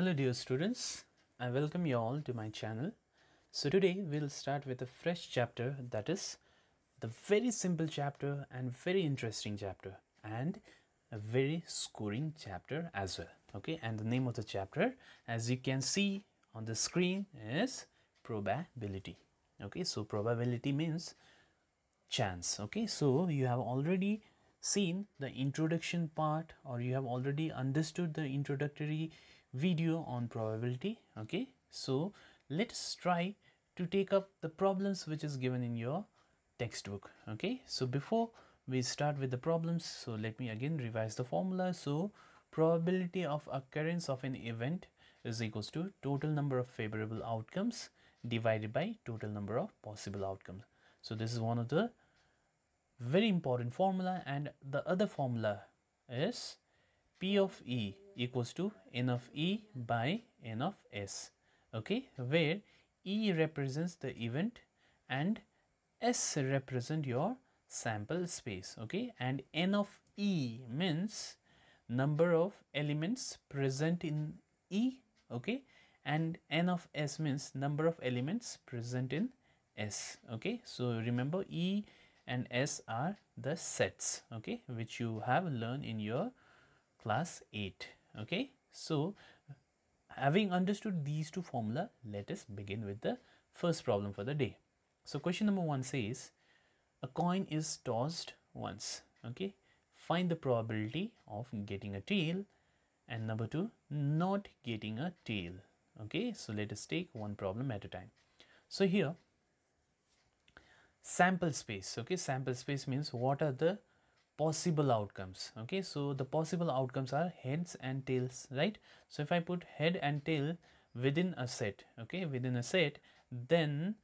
Hello dear students, I welcome you all to my channel. So today we'll start with a fresh chapter, that is the very simple chapter and very interesting chapter and a very scoring chapter as well. Okay, and the name of the chapter, as you can see on the screen, is probability. Okay, so probability means chance. Okay, so you have already seen the introduction part, or you have already understood the introductory video on probability. Okay, so let's try to take up the problems which is given in your textbook. Okay, so before we start with the problems, so let me again revise the formula. So probability of occurrence of an event is equals to total number of favorable outcomes divided by total number of possible outcomes. So this is one of the very important formula, and the other formula is P of E equals to N of E by N of S. Okay, where E represents the event and S represent your sample space. Okay, and N of E means number of elements present in E. Okay, and N of S means number of elements present in S. Okay, so remember E and S are the sets, okay, which you have learned in your class 8. Okay, so having understood these two formula, let us begin with the first problem for the day. So question number 1 says a coin is tossed once. Okay, find the probability of getting a tail, and number 2, not getting a tail. Okay, so let us take one problem at a time. So here, sample space. Okay, sample space means what are the possible outcomes. Okay, so the possible outcomes are heads and tails, right? So if I put head and tail within a set, okay, within a set, then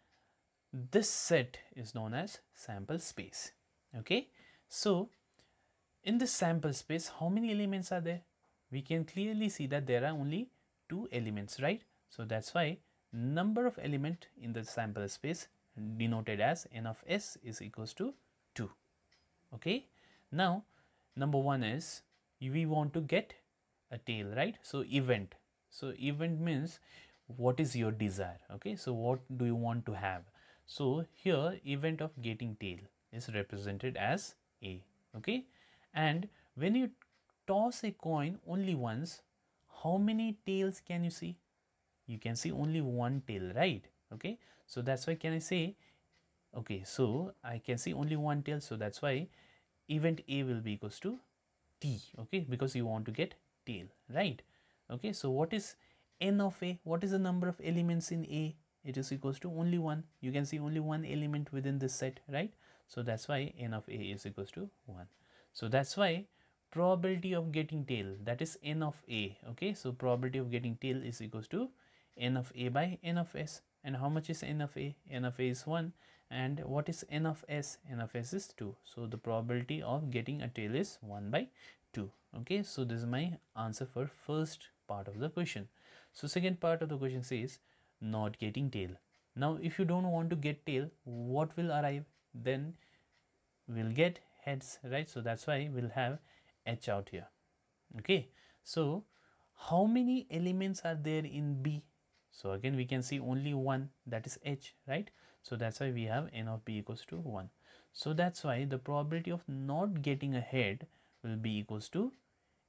this set is known as sample space. Okay, so in this sample space, how many elements are there? We can clearly see that there are only 2 elements, right? So that's why number of element in the sample space denoted as N of S is equals to 2. Okay, now number 1 is we want to get a tail, right? So event. So event means what is your desire. Okay, so what do you want to have? So here event of getting tail is represented as A. Okay, and when you toss a coin only once, how many tails can you see? You can see only one tail, right? Okay, so that's why can I say, okay, so I can see only one tail, so that's why event A will be equals to T. Okay, because you want to get tail, right? Okay, so what is N of A? What is the number of elements in A? It is equals to only 1. You can see only one element within this set, right? So that's why N of A is equals to 1. So that's why probability of getting tail, that is N of A. Okay, so probability of getting tail is equals to N of A by N of S. And how much is N of A? N of A is 1. And what is N of S? N of S is 2. So the probability of getting a tail is 1 by 2. Okay, so this is my answer for first part of the question. So second part of the question says not getting tail. Now if you don't want to get tail, what will arrive? Then we'll get heads, right? So that's why we'll have H out here. Okay, so how many elements are there in B? So again we can see only one, that is H, right? So that's why we have N of B equals to 1. So that's why the probability of not getting a head will be equals to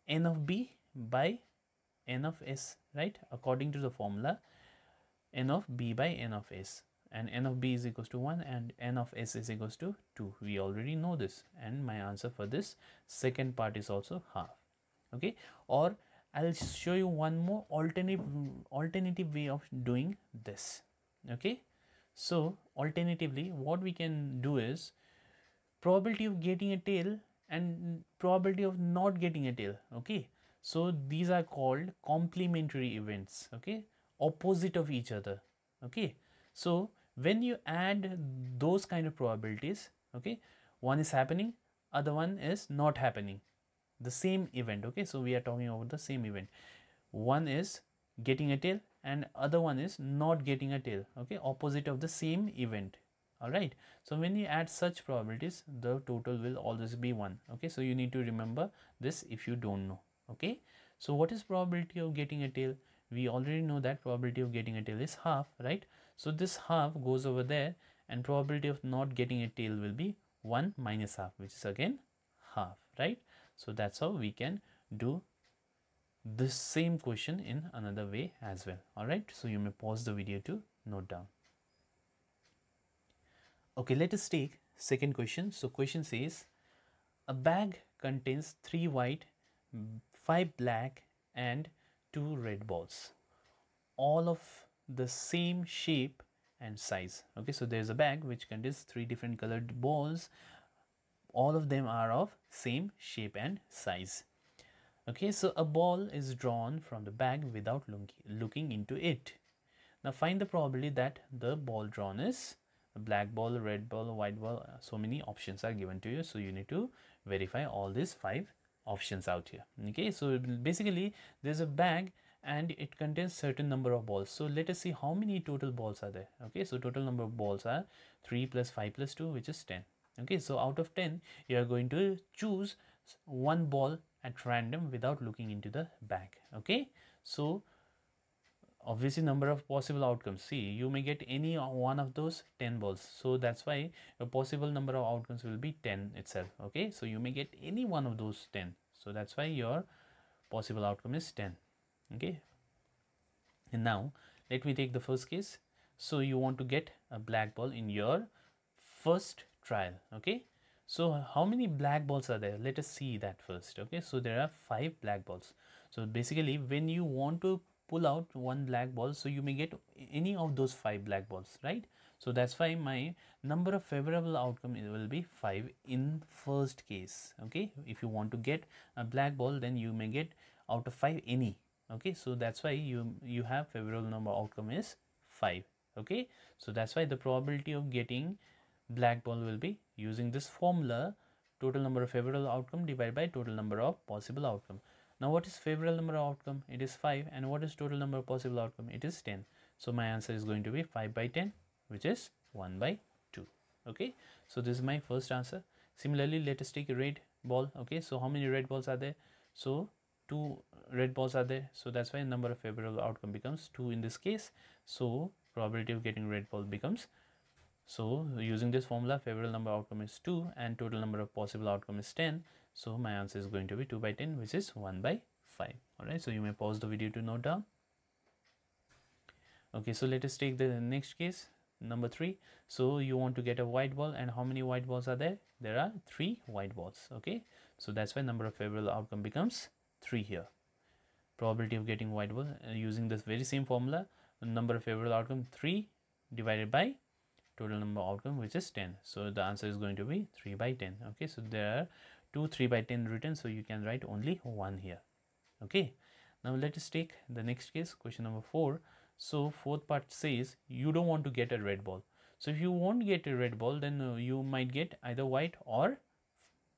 N of B by N of S, right? According to the formula, N of B by N of S, and N of B is equals to 1 and N of S is equals to 2. We already know this, and my answer for this second part is also half. Okay, or I'll show you one more alternative way of doing this. Okay, so alternatively what we can do is probability of getting a tail and probability of not getting a tail. Okay, so these are called complementary events. Okay, opposite of each other. Okay, so when you add those kind of probabilities, okay, one is happening, other one is not happening, the same event. Okay, so we are talking about the same event. One is getting a tail and other one is not getting a tail. Okay, opposite of the same event. All right, so when you add such probabilities, the total will always be 1. Okay, so you need to remember this if you don't know. Okay, so what is probability of getting a tail? we already know that probability of getting a tail is half, right? So this half goes over there, and probability of not getting a tail will be 1 minus half, which is again half, right? So that's how we can do this same question in another way as well. All right, so you may pause the video to note down. Okay, let us take second question. So question says, a bag contains 3 white, 5 black and 2 red balls, all of the same shape and size. Okay, so there's a bag which contains 3 different colored balls, all of them are of same shape and size. Okay, so a ball is drawn from the bag without looking into it. Now find the probability that the ball drawn is a black ball, red ball, white ball. So many options are given to you, so you need to verify all these 5 options out here. Okay, so basically there's a bag and it contains certain number of balls. So let us see how many total balls are there. Okay, so total number of balls are 3 plus 5 plus 2, which is 10. Okay, so out of 10 you are going to choose one ball at random without looking into the bag. Okay, so obviously number of possible outcomes, see, you may get any one of those 10 balls, so that's why a possible number of outcomes will be 10 itself. Okay, so you may get any one of those 10, so that's why your possible outcome is 10. Okay, and now let me take the first case. So you want to get a black ball in your first trial. Okay, so how many black balls are there? Let us see that first. Okay, so there are 5 black balls. So basically when you want to pull out one black ball, so you may get any of those 5 black balls, right? So that's why my number of favorable outcome will be 5 in first case. Okay, if you want to get a black ball, then you may get out of 5 any. Okay, so that's why you have favorable number outcome is 5. Okay, so that's why the probability of getting black ball will be using this formula, total number of favorable outcome divided by total number of possible outcome. Now what is favorable number of outcome? It is 5. And what is total number of possible outcome? It is 10. So my answer is going to be 5 by 10, which is 1 by 2. Okay, so this is my first answer. Similarly, let us take a red ball. Okay, so how many red balls are there? So 2 red balls are there, so that's why number of favorable outcome becomes 2 in this case. So probability of getting red ball becomes, so using this formula, favorable number outcome is 2 and total number of possible outcome is 10. So my answer is going to be 2 by 10, which is 1 by 5. Alright, so you may pause the video to note down. Okay, so let us take the next case, number 3. So you want to get a white ball, and how many white balls are there? There are 3 white balls. Okay, so that's why number of favorable outcome becomes 3 here. Probability of getting white ball using this very same formula, number of favorable outcome 3 divided by total number outcome, which is 10. So the answer is going to be 3 by 10. Okay, so there are 2 3 by 10 written, so you can write only 1 here. Okay, now let us take the next case, question number 4. So fourth part says you don't want to get a red ball. So if you won't get a red ball, then you might get either white or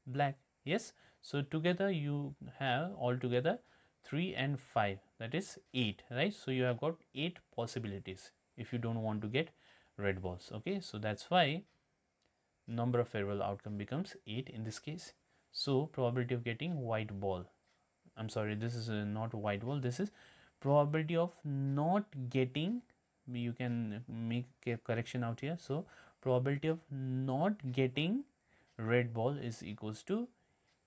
black. Yes, so together you have altogether 3 and 5, that is 8, right? So you have got 8 possibilities if you don't want to get red balls. Okay, so that's why number of favorable outcome becomes 8 in this case. So probability of getting white ball, I'm sorry, this is not white ball, this is probability of not getting, you can make a correction out here. So probability of not getting red ball is equals to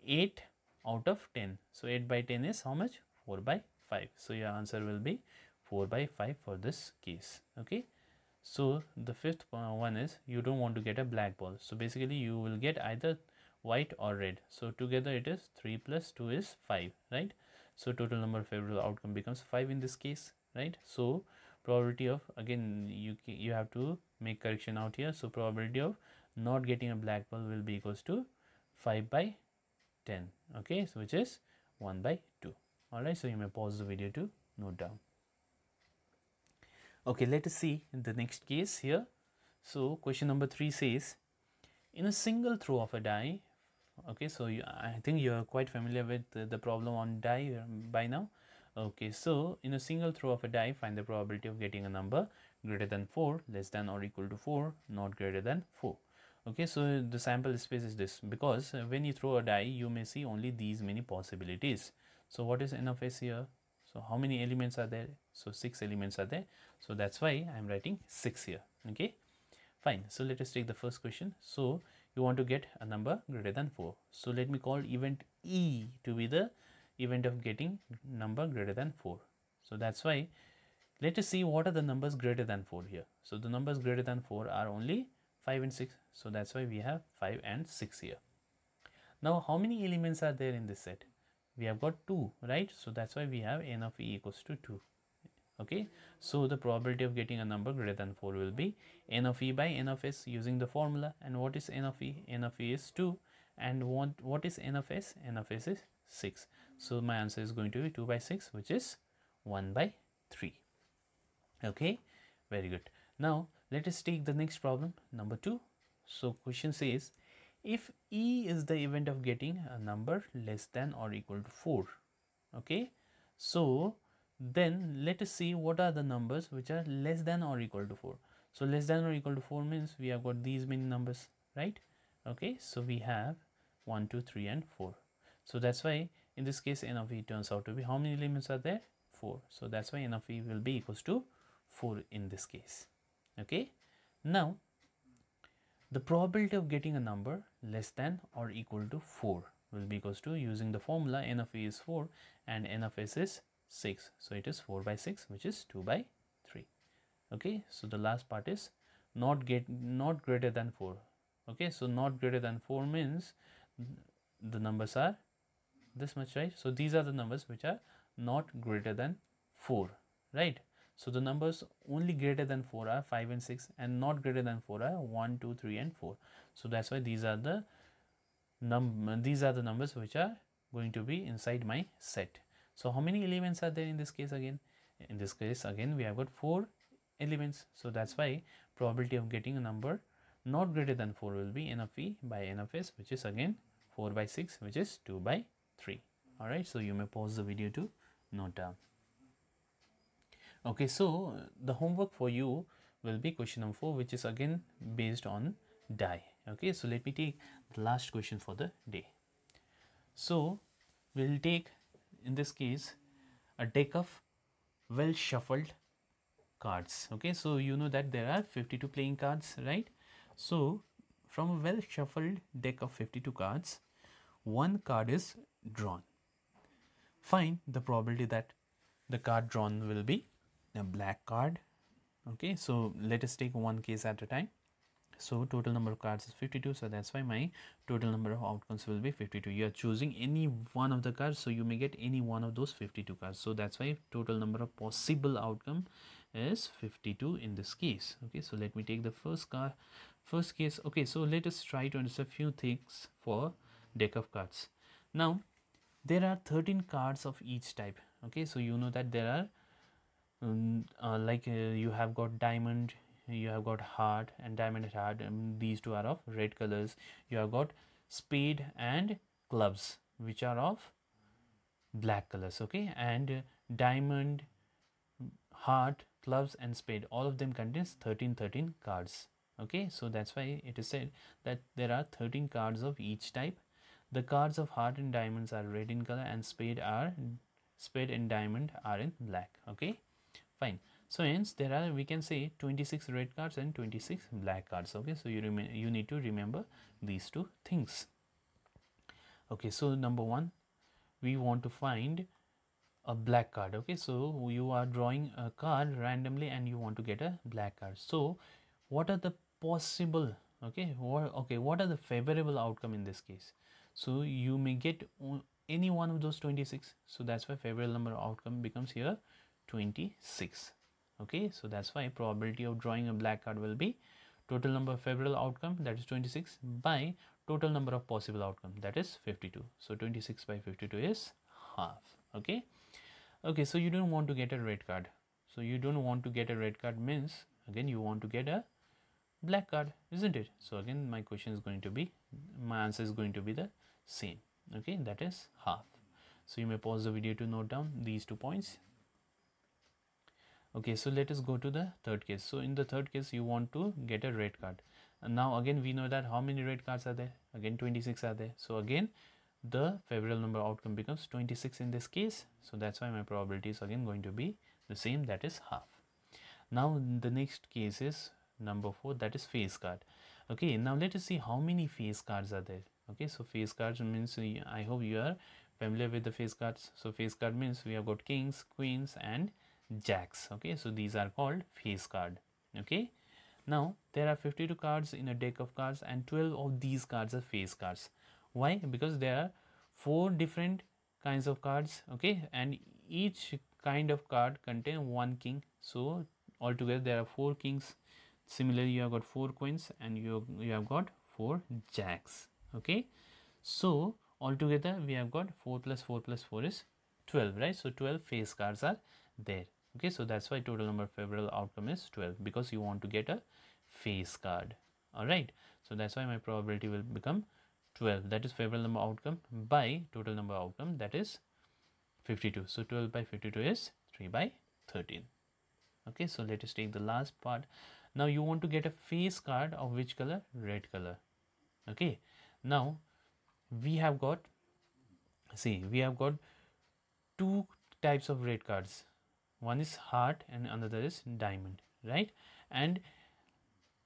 8 out of 10. So 8 by 10 is how much? 4 by 5. So your answer will be 4 by 5 for this case. Okay, so the fifth one is you don't want to get a black ball. So basically you will get either white or red. So together it is 3 plus 2 is 5, right? So total number of favorable outcome becomes 5 in this case, right? So probability of, again you have to make correction out here. So probability of not getting a black ball will be equals to 5 by 10. Okay, so which is 1 by 2. Alright, so you may pause the video to note down. Okay, let us see in the next case here. So question number 3 says, in a single throw of a die, okay, so I think you are quite familiar with the problem on die by now. Okay, so in a single throw of a die, find the probability of getting a number greater than 4, less than or equal to 4, not greater than 4. Okay, so the sample space is this, because when you throw a die, you may see only these many possibilities. So what is n of s here? So how many elements are there? So 6 elements are there. So that's why I am writing 6 here. Okay, fine. So let us take the first question. So you want to get a number greater than 4. So let me call event E to be the event of getting number greater than 4. So that's why let us see what are the numbers greater than 4 here. So the numbers greater than 4 are only 5 and 6. So that's why we have 5 and 6 here. Now how many elements are there in this set? We have got 2, right? So that's why we have n of e equals to 2. Okay, so the probability of getting a number greater than 4 will be n of e by n of s using the formula. And what is n of e? N of e is 2. And what is n of s? N of s is 6. So my answer is going to be 2 by 6, which is 1 by 3. Okay, very good. Now let us take the next problem, number 2. So question says, if e is the event of getting a number less than or equal to 4. Okay, so then let us see what are the numbers which are less than or equal to 4. So less than or equal to 4 means we have got these many numbers, right? Okay, so we have 1, 2, 3 and 4. So that's why in this case n of e turns out to be, how many elements are there? 4. So that's why n of e will be equals to 4 in this case. Okay, now the probability of getting a number less than or equal to 4 will be equals to, using the formula, n of e is 4 and n of s is 6. So it is 4 by 6, which is 2 by 3. Okay, so the last part is not greater than 4. Okay, so not greater than 4 means the numbers are this much, right? So these are the numbers which are not greater than 4, right? So the numbers only greater than 4 are 5 and 6, and not greater than 4 are 1, 2, 3 and 4. So that's why these are the numbers which are going to be inside my set. So how many elements are there in this case again? In this case again we have got 4 elements. So that's why probability of getting a number not greater than 4 will be n of e by n of s, which is again 4 by 6, which is 2 by 3. Alright, so you may pause the video to note down. Okay, so the homework for you will be question number 4, which is again based on die. Okay, so let me take the last question for the day. So we'll take in this case a deck of well shuffled cards. Okay, so you know that there are 52 playing cards, right? So from a well shuffled deck of 52 cards, one card is drawn. Find the probability that the card drawn will be a black card. Okay, so let us take one case at a time. So total number of cards is 52, so that's why my total number of outcomes will be 52. You are choosing any one of the cards, so you may get any one of those 52 cards. So that's why total number of possible outcome is 52 in this case. Okay, so let me take the first case. Okay, so let us try to understand a few things for deck of cards. Now there are 13 cards of each type. Okay, so you know that there are you have got diamond, you have got heart and diamond and heart, and these two are of red colors. You have got spade and clubs, which are of black colors. Okay, and diamond, heart, clubs and spade, all of them contains 13 cards. Okay, so that's why it is said that there are 13 cards of each type. The cards of heart and diamonds are red in color, and spade and diamond are in black. Okay, fine. So hence there are, we can say, 26 red cards and 26 black cards. Okay, so you need to remember these two things. Okay, so number 1, we want to find a black card. Okay, so you are drawing a card randomly and you want to get a black card. So what are the possible, what are the favorable outcome in this case? So you may get any one of those 26. So that's why favorable number of outcome becomes here 26. Okay, so that's why probability of drawing a black card will be total number of favorable outcome, that is 26, by total number of possible outcome, that is 52. So 26 by 52 is half. Okay, so you don't want to get a red card. So you don't want to get a red card means again you want to get a black card, isn't it? So again my answer is going to be the same. Okay, that is half. So you may pause the video to note down these 2 points. Okay, so let us go to the third case. So in the third case you want to get a red card, and now again we know that how many red cards are there? Again 26 are there. So again the favorable number outcome becomes 26 in this case. So that's why my probability is again going to be the same, that is half. Now the next case is number 4, that is face card. Okay, now let us see how many face cards are there. Okay, so face cards means, I hope you are familiar with the face cards. So face card means we have got kings, queens and jacks. Okay, so these are called face card. Okay, now there are 52 cards in a deck of cards and 12 of these cards are face cards. Why? Because there are 4 different kinds of cards. Okay, and each kind of card contain 1 king. So altogether there are 4 kings. Similarly, you have got 4 queens and you have got 4 jacks. Okay, so altogether we have got 4 plus 4 plus 4 is 12, right? So 12 face cards are there. Okay, so that's why total number of favorable outcome is 12, because you want to get a face card. All right, so that's why my probability will become 12, that is favorable number outcome by total number outcome, that is 52. So 12 by 52 is 3 by 13. Okay, so let us take the last part. Now you want to get a face card of which color? Red color. Okay, now we have got, see, we have got 2 types of red cards. One is heart and another is diamond, right? And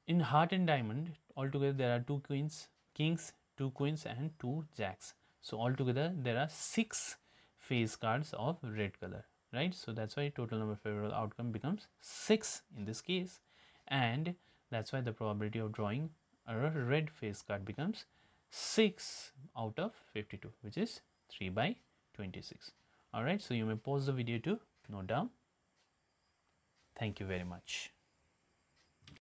in heart and diamond altogether there are 2 queens, kings, 2 queens and 2 jacks. So altogether there are 6 face cards of red color, right? So that's why total number of favorable outcome becomes 6 in this case, and that's why the probability of drawing a red face card becomes 6 out of 52, which is 3 by 26. Alright, so you may pause the video to note down. Thank you very much.